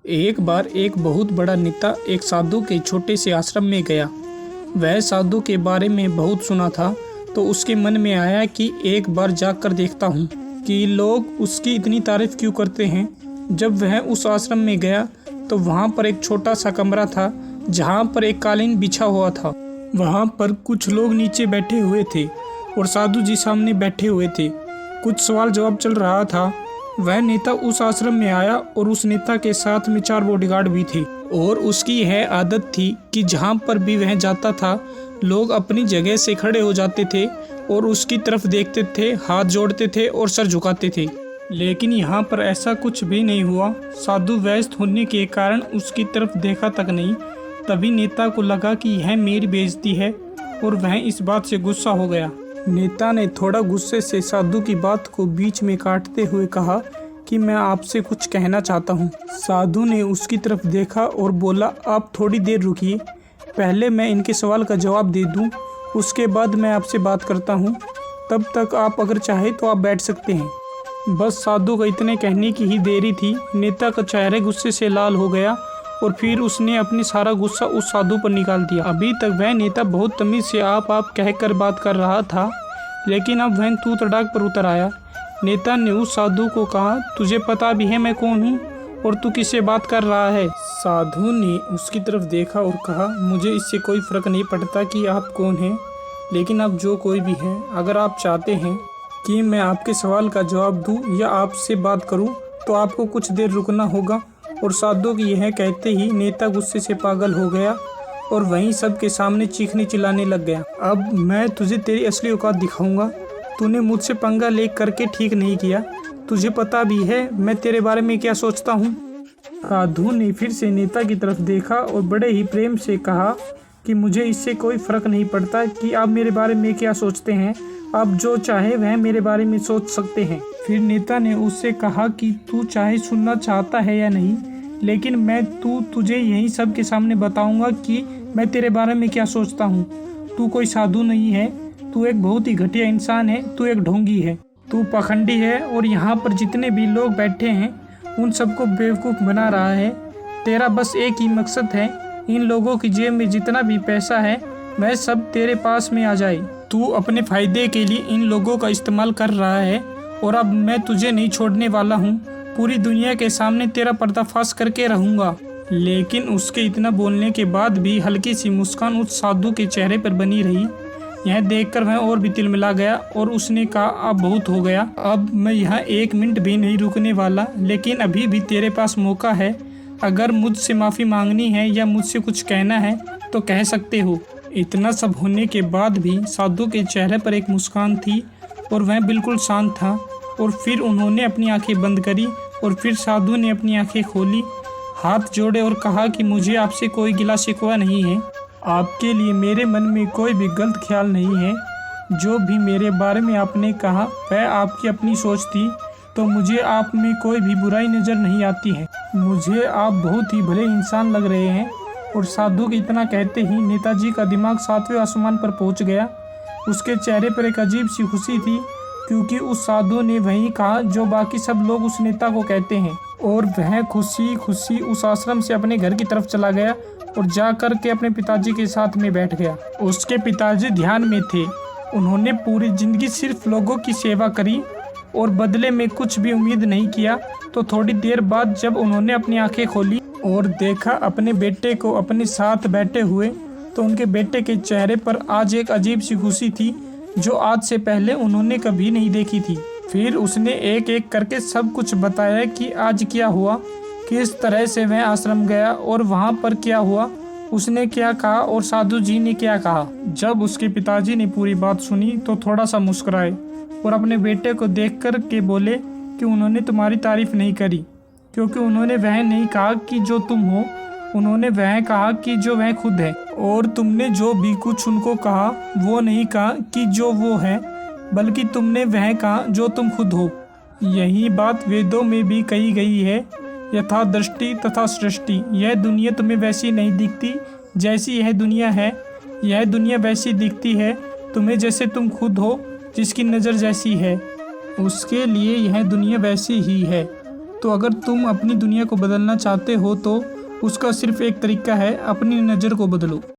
एक बार एक बहुत बड़ा नेता एक साधु के छोटे से आश्रम में गया। वह साधु के बारे में बहुत सुना था, तो उसके मन में आया कि एक बार जाकर देखता हूँ कि लोग उसकी इतनी तारीफ क्यों करते हैं। जब वह उस आश्रम में गया तो वहाँ पर एक छोटा सा कमरा था जहाँ पर एक कालीन बिछा हुआ था। वहाँ पर कुछ लोग नीचे बैठे हुए थे और साधु जी सामने बैठे हुए थे। कुछ सवाल जवाब चल रहा था। वह नेता उस आश्रम में आया और उस नेता के साथ में 4 बॉडीगार्ड भी थे और उसकी यह आदत थी कि जहाँ पर भी वह जाता था लोग अपनी जगह से खड़े हो जाते थे और उसकी तरफ देखते थे, हाथ जोड़ते थे और सर झुकाते थे। लेकिन यहाँ पर ऐसा कुछ भी नहीं हुआ। साधु व्यस्त होने के कारण उसकी तरफ देखा तक नहीं। तभी नेता को लगा कि यह मेरी बेइज्जती है और वह इस बात से गुस्सा हो गया। नेता ने थोड़ा गुस्से से साधु की बात को बीच में काटते हुए कहा कि मैं आपसे कुछ कहना चाहता हूँ। साधु ने उसकी तरफ देखा और बोला, आप थोड़ी देर रुकिए, पहले मैं इनके सवाल का जवाब दे दूँ, उसके बाद मैं आपसे बात करता हूँ। तब तक आप अगर चाहे तो आप बैठ सकते हैं। बस साधु का इतने कहने की ही देरी थी। नेता का चेहरा गुस्से से लाल हो गया और फिर उसने अपनी सारा गुस्सा उस साधु पर निकाल दिया। अभी तक वह नेता बहुत तमीज़ से आप कहकर बात कर रहा था, लेकिन अब वह तू तड़ाक पर उतर आया। नेता ने उस साधु को कहा, तुझे पता भी है मैं कौन हूँ और तू किससे बात कर रहा है? साधु ने उसकी तरफ देखा और कहा, मुझे इससे कोई फ़र्क नहीं पड़ता कि आप कौन हैं, लेकिन अब जो कोई भी है, अगर आप चाहते हैं कि मैं आपके सवाल का जवाब दूँ या आपसे बात करूँ तो आपको कुछ देर रुकना होगा। और साधु की यह कहते ही नेता गुस्से से पागल हो गया और वहीं सबके सामने चीखने चिल्लाने लग गया। अब मैं तुझे तेरी असली औकात दिखाऊंगा। तूने मुझसे पंगा ले करके ठीक नहीं किया। तुझे पता भी है मैं तेरे बारे में क्या सोचता हूँ। साधु ने फिर से नेता की तरफ देखा और बड़े ही प्रेम से कहा कि मुझे इससे कोई फ़र्क नहीं पड़ता कि आप मेरे बारे में क्या सोचते हैं। आप जो चाहे वह मेरे बारे में सोच सकते हैं। फिर नेता ने उससे कहा कि तू चाहे सुनना चाहता है या नहीं, लेकिन मैं तुझे यहीं सब के सामने बताऊंगा कि मैं तेरे बारे में क्या सोचता हूँ। तू कोई साधु नहीं है, तू एक बहुत ही घटिया इंसान है, तू एक ढोंगी है, तू पाखंडी है और यहाँ पर जितने भी लोग बैठे हैं उन सबको बेवकूफ़ बना रहा है। तेरा बस एक ही मकसद है, इन लोगों की जेब में जितना भी पैसा है वह सब तेरे पास में आ जाए। तू अपने फ़ायदे के लिए इन लोगों का इस्तेमाल कर रहा है और अब मैं तुझे नहीं छोड़ने वाला हूँ। पूरी दुनिया के सामने तेरा पर्दाफाश करके रहूँगा। लेकिन उसके इतना बोलने के बाद भी हल्की सी मुस्कान उस साधु के चेहरे पर बनी रही। यह देखकर वह और भी तिलमिला गया और उसने कहा, अब बहुत हो गया, अब मैं यहाँ 1 मिनट भी नहीं रुकने वाला। लेकिन अभी भी तेरे पास मौका है। अगर मुझसे माफ़ी मांगनी है या मुझसे कुछ कहना है तो कह सकते हो। इतना सब होने के बाद भी साधु के चेहरे पर एक मुस्कान थी और वह बिल्कुल शांत था। और फिर उन्होंने अपनी आंखें बंद करी और फिर साधु ने अपनी आंखें खोली, हाथ जोड़े और कहा कि मुझे आपसे कोई गिला शिकवा नहीं है। आपके लिए मेरे मन में कोई भी गलत ख्याल नहीं है। जो भी मेरे बारे में आपने कहा वह आपकी अपनी सोच थी, तो मुझे आप में कोई भी बुराई नज़र नहीं आती है। मुझे आप बहुत ही भले इंसान लग रहे हैं। और साधु के इतना कहते ही नेताजी का दिमाग 7वें आसमान पर पहुंच गया। उसके चेहरे पर एक अजीब सी खुशी थी, क्योंकि उस साधु ने वही कहा जो बाकी सब लोग उस नेता को कहते हैं। और वह खुशी खुशी उस आश्रम से अपने घर की तरफ चला गया और जा कर के अपने पिताजी के साथ में बैठ गया। उसके पिताजी ध्यान में थे। उन्होंने पूरी ज़िंदगी सिर्फ लोगों की सेवा करी और बदले में कुछ भी उम्मीद नहीं किया। तो थोड़ी देर बाद जब उन्होंने अपनी आंखें खोली और देखा अपने बेटे को अपने साथ बैठे हुए, तो उनके बेटे के चेहरे पर आज एक अजीब सी खुशी थी जो आज से पहले उन्होंने कभी नहीं देखी थी। फिर उसने एक एक करके सब कुछ बताया कि आज क्या हुआ, किस तरह से वह आश्रम गया और वहाँ पर क्या हुआ, उसने क्या कहा और साधु जी ने क्या कहा। जब उसके पिताजी ने पूरी बात सुनी तो थोड़ा सा मुस्कुराए और अपने बेटे को देख कर के बोले कि उन्होंने तुम्हारी तारीफ नहीं करी, क्योंकि उन्होंने वह नहीं कहा कि जो तुम हो, उन्होंने वह कहा कि जो वह खुद है। और तुमने जो भी कुछ उनको कहा वो नहीं कहा कि जो वो है, बल्कि तुमने वह कहा जो तुम खुद हो। यही बात वेदों में भी कही गई है, यथा दृष्टि तथा सृष्टि। यह दुनिया तुम्हें वैसी नहीं दिखती जैसी यह दुनिया है, यह दुनिया वैसी दिखती है तुम्हें जैसे तुम खुद हो। जिसकी नज़र जैसी है उसके लिए यह दुनिया वैसी ही है। तो अगर तुम अपनी दुनिया को बदलना चाहते हो तो उसका सिर्फ एक तरीका है, अपनी नज़र को बदलो।